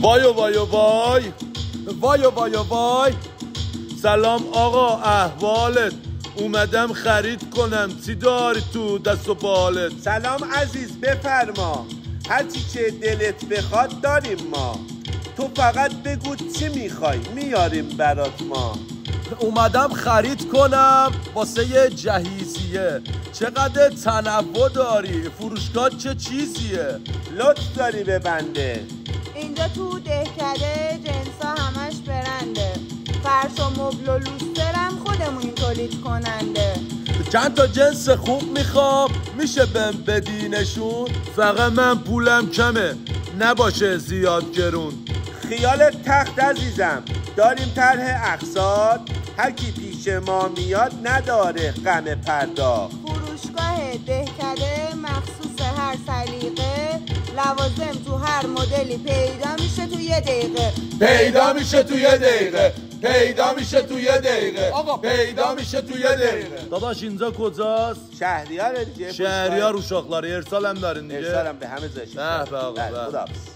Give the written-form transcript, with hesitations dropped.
وای و وای و وای وای و وای و وای. سلام آقا، احوالت؟ اومدم خرید کنم، چی داری تو دست و بالت؟ سلام عزیز، بفرما، هرچی چه دلت بخواد داریم ما. تو فقط بگو چی میخوای میاریم برات ما. اومدم خرید کنم واسه یه جهیزیه. چقدر تنوع داری؟ فروشگاه چه چیزیه؟ لطف داری به بنده. اینجا تو دهکده جنسا همش برنده. فرش و مبل و لوسترم خودمونی تولید کننده. چند تا جنس خوب میخوام، میشه بهم بدینشون؟ فقط من پولم کمه، نباشه زیاد گرون. خیال تخت عزیزم، داریم طرح اقساط، هر کی پیش ما میاد نداره غم پرداخت. فروشگاه دهکده مخصوص هر سلیقه، لوازم تو هر مدلی پیدا میشه تو یه دقیقه. پیدا میشه تو یه دقیقه، پیدا میشه تو یه دقیقه، آقا پیدا میشه تو یه دقیقه. داداش اینجا کجاست؟ شهریار دیگه. شهریار uşaqları ارسال هم دارین دیگه؟ ارسالم به همه جای. به آقا. خداحافظ.